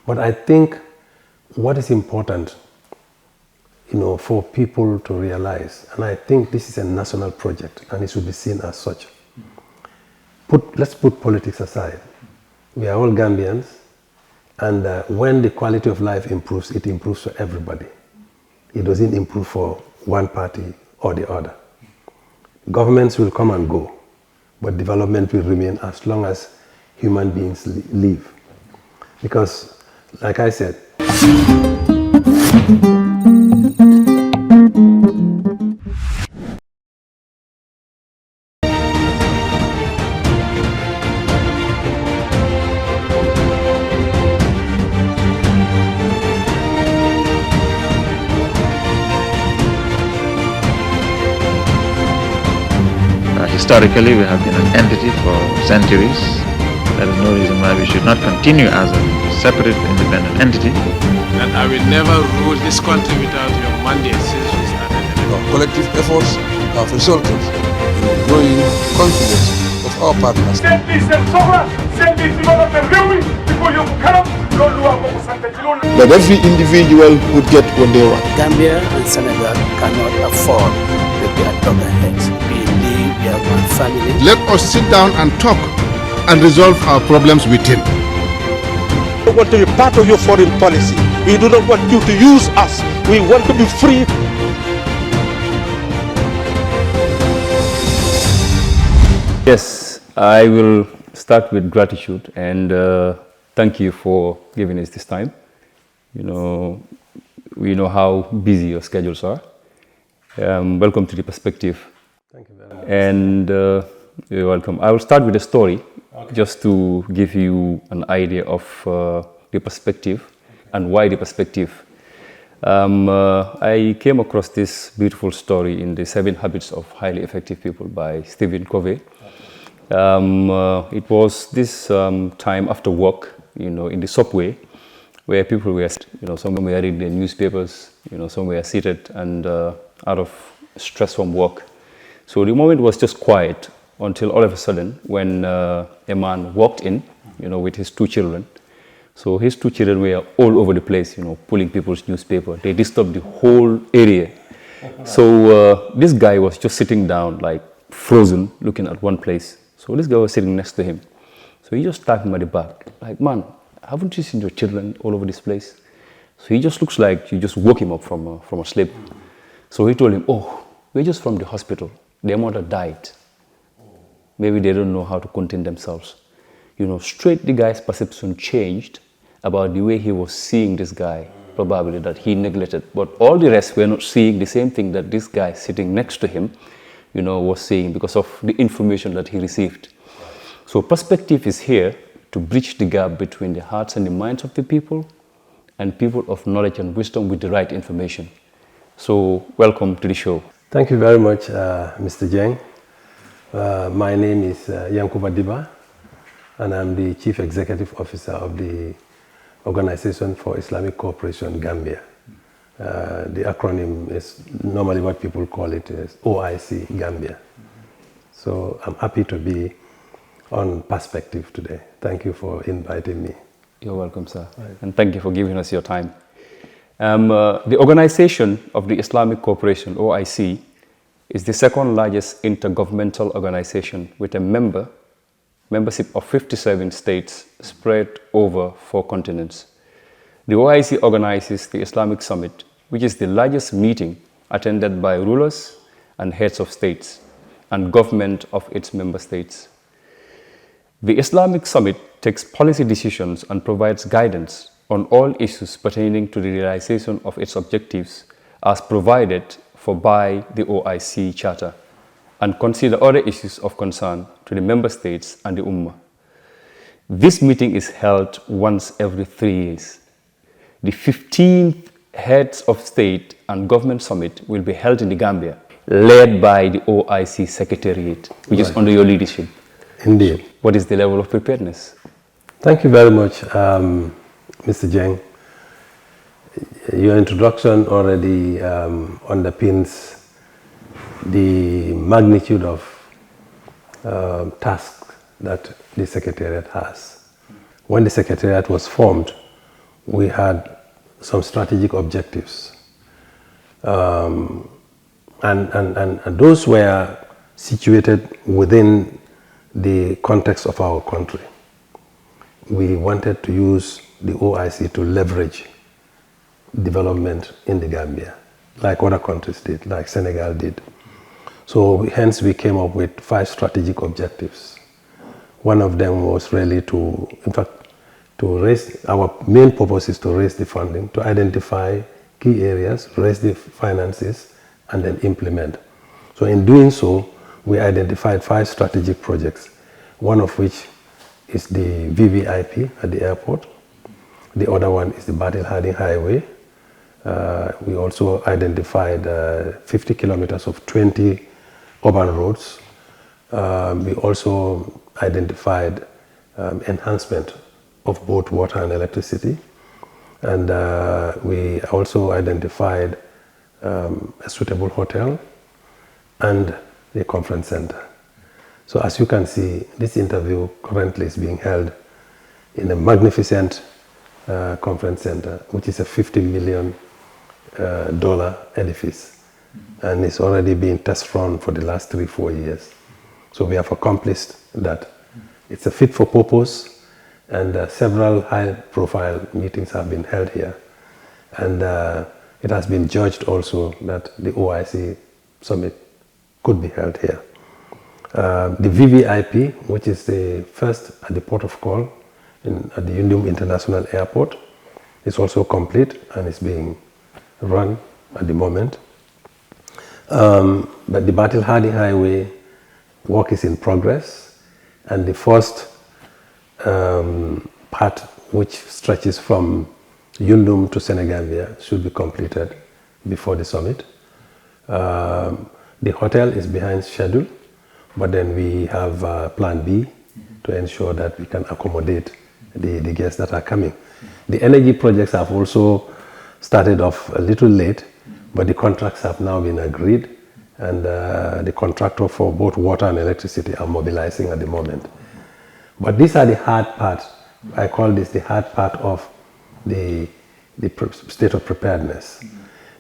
But I think what is important, for people to realize, and I think this is a national project and it should be seen as such. Let's put politics aside. We are all Gambians, and when the quality of life improves, it improves for everybody. It doesn't improve for one party or the other. Governments will come and go, but development will remain as long as human beings live. Because, like I said, historically, we have been an entity for centuries. There is no reason why we should not continue as a separate, independent entity. And I will never rule this country without your mandate since we started. Our collective efforts have resulted in the growing confidence of our partners. That every individual would get what they want. Gambia and Senegal cannot afford to be at loggerheads. We are one family. Let us sit down and talk and resolve our problems within. We want to be part of your foreign policy. We do not want you to use us. We want to be free. Yes, I will start with gratitude and thank you for giving us this time. We know how busy your schedules are. Welcome to The Perspective. thank you very much. And you're welcome. I will start with a story, just to give you an idea of The Perspective and why The Perspective. I came across this beautiful story in The 7 Habits of Highly Effective People by Stephen Covey. It was this time after work, in the subway, where people were, some were reading their newspapers, some were seated and out of stress from work. So the moment was just quiet until all of a sudden, when a man walked in, with his 2 children. So his 2 children were all over the place, pulling people's newspaper. They disturbed the whole area. So this guy was just sitting down, like frozen, looking at one place. So this guy was sitting next to him. So he just tapped him at the back, like, man, haven't you seen your children all over this place? So he just looks like you just woke him up from a sleep. So he told him, oh, we're just from the hospital. Their mother died. Maybe they don't know how to contain themselves. Straight the guy's perception changed about the way he was seeing this guy, probably that he neglected. But all the rest were not seeing the same thing that this guy sitting next to him, was seeing because of the information that he received. So perspective is here to bridge the gap between the hearts and the minds of the people and people of knowledge and wisdom with the right information. So welcome to the show. Thank you very much, Mr. Jeng. My name is Yankuba Dibba, and I'm the Chief Executive Officer of the Organization for Islamic Cooperation Gambia. The acronym is normally what people call it is OIC Gambia. So I'm happy to be on Perspective today. Thank you for inviting me. You're welcome, sir. Right. And thank you for giving us your time. The Organization of the Islamic Cooperation, OIC, is the 2nd largest intergovernmental organization with a membership of 57 states spread over 4 continents. The OIC organizes the Islamic Summit, which is the largest meeting attended by rulers and heads of states and government of its member states. The Islamic Summit takes policy decisions and provides guidance on all issues pertaining to the realization of its objectives as provided for by the OIC Charter, and consider other issues of concern to the member states and the Ummah. This meeting is held once every 3 years. The 15th Heads of State and Government Summit will be held in the Gambia, led by the OIC Secretariat, which is under your leadership. Indeed. What is the level of preparedness? Thank you very much, Mr. Jeng. Your introduction already underpins the magnitude of tasks that the Secretariat has. When the Secretariat was formed, we had some strategic objectives. And those were situated within the context of our country. We wanted to use the OIC to leverage development in the Gambia, like other countries did, like Senegal did. So hence we came up with 5 strategic objectives. One of them was really to raise, our main purpose is to raise the funding, to identify key areas, raise the finances, and then implement. So in doing so, we identified 5 strategic projects, one of which is the VVIP at the airport. The other one is the Battle Harding Highway. We also identified 50 kilometers of 20 urban roads. We also identified enhancement of both water and electricity. And we also identified a suitable hotel and a conference center. So as you can see, this interview currently is being held in a magnificent conference center, which is a $50 million edifice. And it's already been test run for the last 3-4 years. So we have accomplished that. It's a fit for purpose, and several high-profile meetings have been held here. And it has been judged also that the OIC summit could be held here. The VVIP, which is the first at the port of call at the Yundum International Airport, is also complete and is being run at the moment. But the Battle Harding Highway work is in progress, and the first part, which stretches from Yundum to Senegambia, should be completed before the summit. The hotel is behind schedule, but then we have plan B to ensure that we can accommodate the guests that are coming. The energy projects have also started off a little late, but the contracts have now been agreed, and the contractor for both water and electricity are mobilizing at the moment. But these are the hard part. I call this the hard part of the state of preparedness.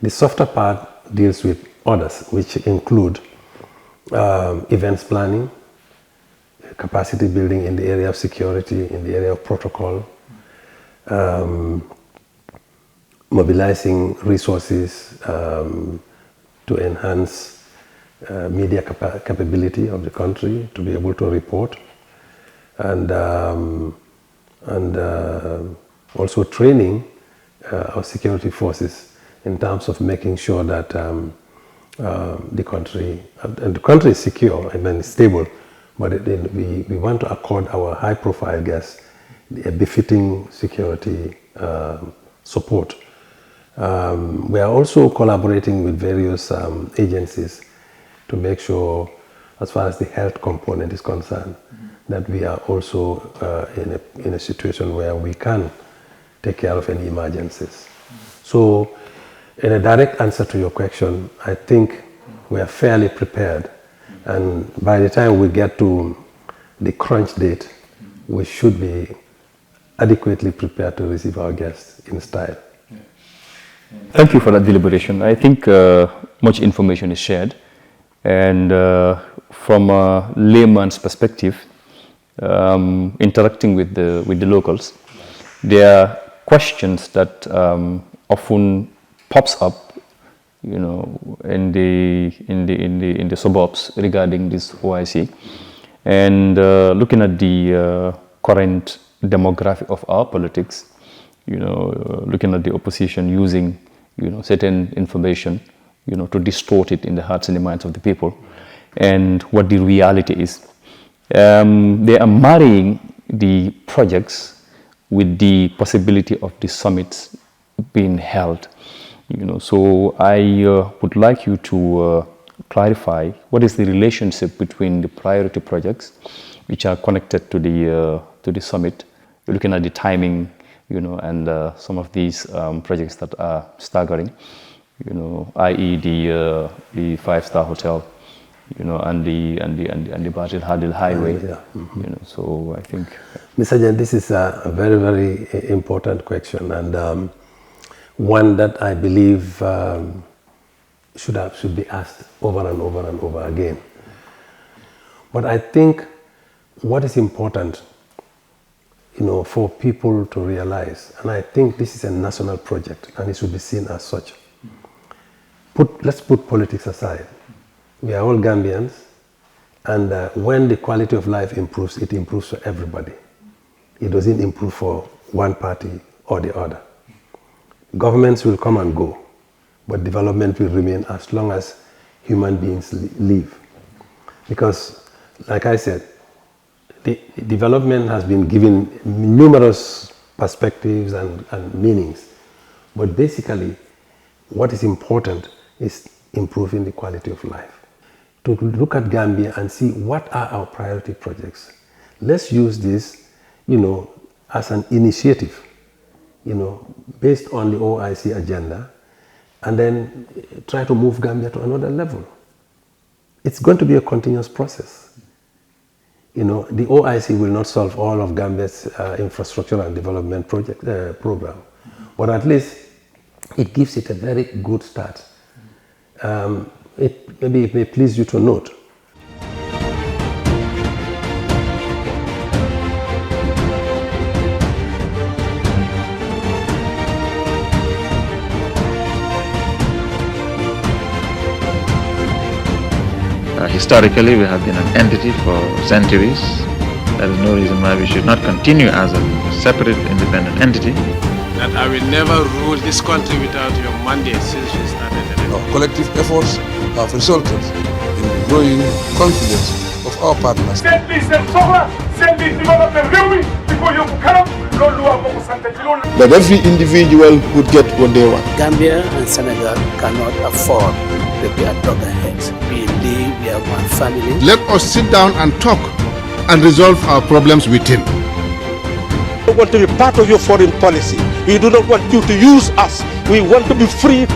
The softer part deals with others, which include events planning, capacity building in the area of security, in the area of protocol, mobilizing resources to enhance media capability of the country to be able to report, and also training our security forces in terms of making sure that the country is secure and then stable, but we want to accord our high-profile guests a befitting security support. We are also collaborating with various agencies to make sure, as far as the health component is concerned, that we are also in a situation where we can take care of any emergencies. So, in a direct answer to your question, I think we are fairly prepared, and by the time we get to the crunch date, we should be adequately prepared to receive our guests in style. Thank you for that deliberation. I think much information is shared, and from a layman's perspective, interacting with the locals, there are questions that often pops up, you know, in the suburbs regarding this OIC, and looking at the current demographic of our politics, you know, looking at the opposition using, you know, certain information, you know, to distort it in the hearts and the minds of the people, and what the reality is. They are marrying the projects with the possibility of the summits being held, you know. So I would like you to clarify what is the relationship between the priority projects, which are connected to the summit. You're looking at the timing, you know, and some of these projects that are staggering, you know, i.e. the 5-star hotel, and the Banjul Hadil Highway. Yeah. So I think, Mr. Jen, this is a very, very important question, and one that I believe should be asked over and over and over again. But I think what is important, for people to realize, and I think this is a national project and it should be seen as such. Let's put politics aside. We are all Gambians, and when the quality of life improves, it improves for everybody. It doesn't improve for one party or the other. Governments will come and go, but development will remain as long as human beings live. Because, like I said, the development has been given numerous perspectives and meanings, but basically what is important is improving the quality of life. To look at Gambia and see what are our priority projects. Let's use this, as an initiative, based on the OIC agenda, and then try to move Gambia to another level. It's going to be a continuous process. The OIC will not solve all of Gambia's infrastructure and development program, but at least it gives it a very good start. Maybe it may please you to note. Historically, we have been an entity for centuries. There is no reason why we should not continue as a separate, independent entity. That I will never rule this country without your mandate since we started. Our collective efforts have resulted in the growing confidence of our partners. That every individual would get what they want. Gambia and Senegal cannot afford to be at loggerheads. We live, we are one family. Let us sit down and talk and resolve our problems within. We want to be part of your foreign policy. We do not want you to use us. We want to be free.